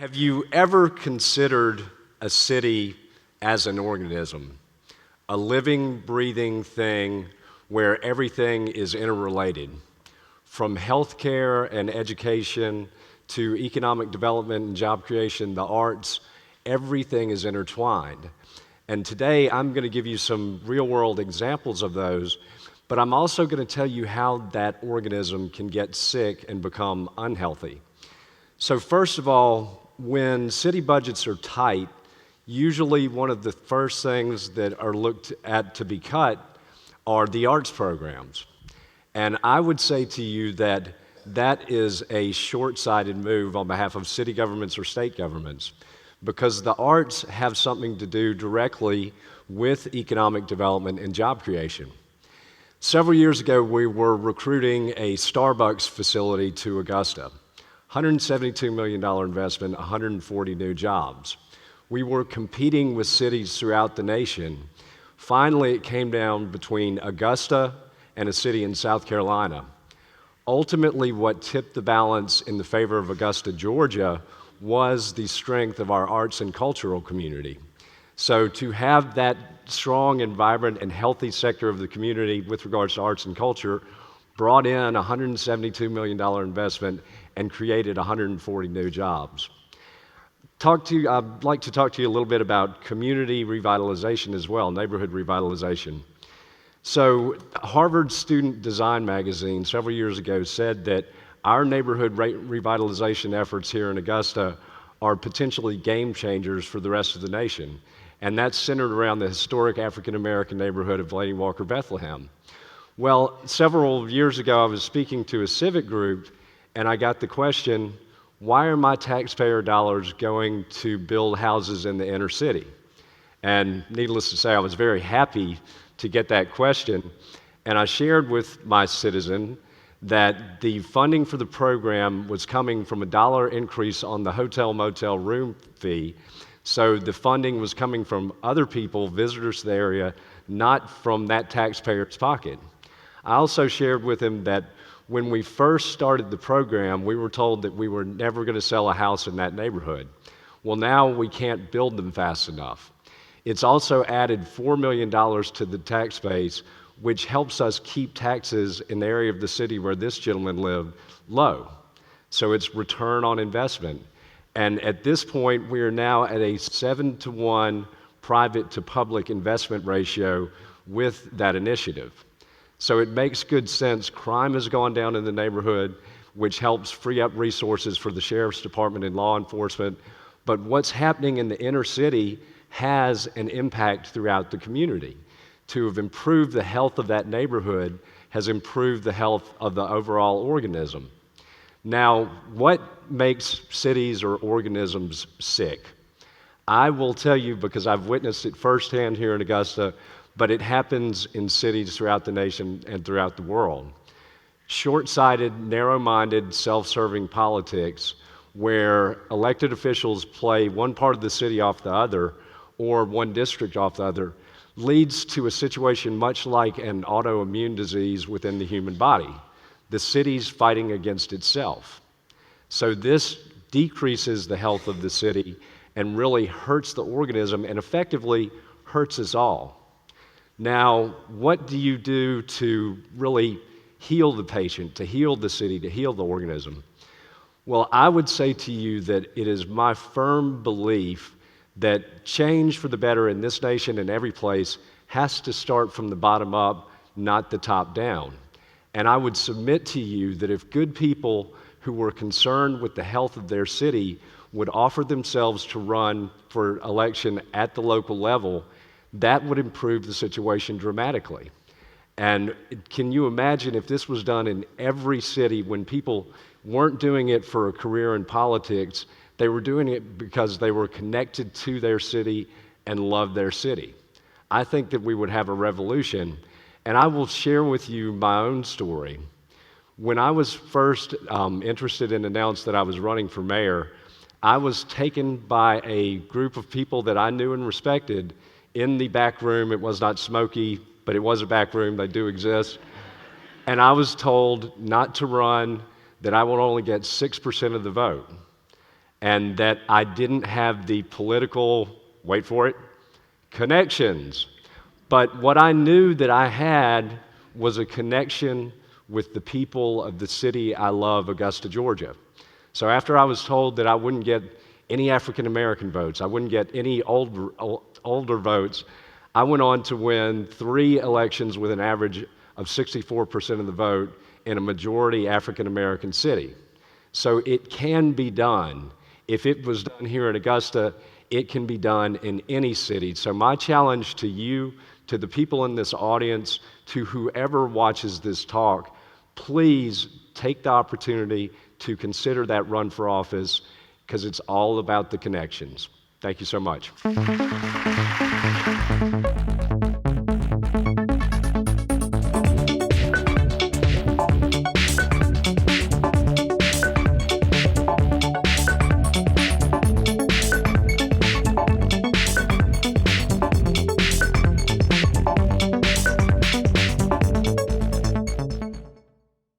Have you ever considered a city as an organism, a living, breathing thing where everything is interrelated? From healthcare and education to economic development and job creation, the arts, everything is intertwined. And today I'm going to give you some real-world examples of those, but I'm also going to tell you how that organism can get sick and become unhealthy. So first of all, when city budgets are tight, usually one of the first things that are looked at to be cut are the arts programs. And I would say to you that that is a short-sighted move on behalf of city governments or state governments, because the arts have something to do directly with economic development and job creation. Several years ago, we were recruiting a Starbucks facility to Augusta. $172 million investment, 140 new jobs. We were competing with cities throughout the nation. Finally, it came down between Augusta and a city in South Carolina. Ultimately, what tipped the balance in the favor of Augusta, Georgia, was the strength of our arts and cultural community. So to have that strong and vibrant and healthy sector of the community with regards to arts and culture brought in a $172 million investment and created 140 new jobs. I'd like to talk to you a little bit about community revitalization as well, neighborhood revitalization. So Harvard Student Design magazine several years ago said that our neighborhood revitalization efforts here in Augusta are potentially game changers for the rest of the nation. And that's centered around the historic African American neighborhood of Lady Walker, Bethlehem. Well, several years ago, I was speaking to a civic group, and I got the question, why are my taxpayer dollars going to build houses in the inner city? And needless to say, I was very happy to get that question, and I shared with my citizen that the funding for the program was coming from a $1 increase on the hotel motel room fee. So the funding was coming from other people, visitors to the area, not from that taxpayer's pocket. I also shared with him that when we first started the program, we were told that we were never going to sell a house in that neighborhood. Well, now we can't build them fast enough. It's also added $4 million to the tax base, which helps us keep taxes in the area of the city where this gentleman lived low. So it's return on investment. And at this point, we are now at a 7-to-1 private to public investment ratio with that initiative. So it makes good sense. Crime has gone down in the neighborhood, which helps free up resources for the sheriff's department and law enforcement. But what's happening in the inner city has an impact throughout the community. To have improved the health of that neighborhood has improved the health of the overall organism. Now, what makes cities or organisms sick? I will tell you, because I've witnessed it firsthand here in Augusta, but it happens in cities throughout the nation and throughout the world. Short-sighted, narrow-minded, self-serving politics where elected officials play one part of the city off the other or one district off the other leads to a situation much like an autoimmune disease within the human body. The city's fighting against itself. So this decreases the health of the city and really hurts the organism and effectively hurts us all. Now, what do you do to really heal the patient, to heal the city, to heal the organism? Well, I would say to you that it is my firm belief that change for the better in this nation and every place has to start from the bottom up, not the top down. And I would submit to you that if good people who were concerned with the health of their city would offer themselves to run for election at the local level, that would improve the situation dramatically. And can you imagine if this was done in every city when people weren't doing it for a career in politics, they were doing it because they were connected to their city and loved their city? I think that we would have a revolution. And I will share with you my own story. When I was first interested and announced that I was running for mayor, I was taken by a group of people that I knew and respected in the back room. It was not smoky, but it was a back room. They do exist. And I was told not to run, that I would only get 6% of the vote. and that I didn't have the political, wait for it, connections. But what I knew that I had was a connection with the people of the city I love, Augusta, Georgia. So after I was told that I wouldn't get any African American votes, I wouldn't get any older votes, I went on to win 3 elections with an average of 64% of the vote in a majority African American city. So it can be done. If it was done here in Augusta, it can be done in any city. So my challenge to you, to the people in this audience, to whoever watches this talk, please take the opportunity to consider that run for office, because it's all about the connections. Thank you so much.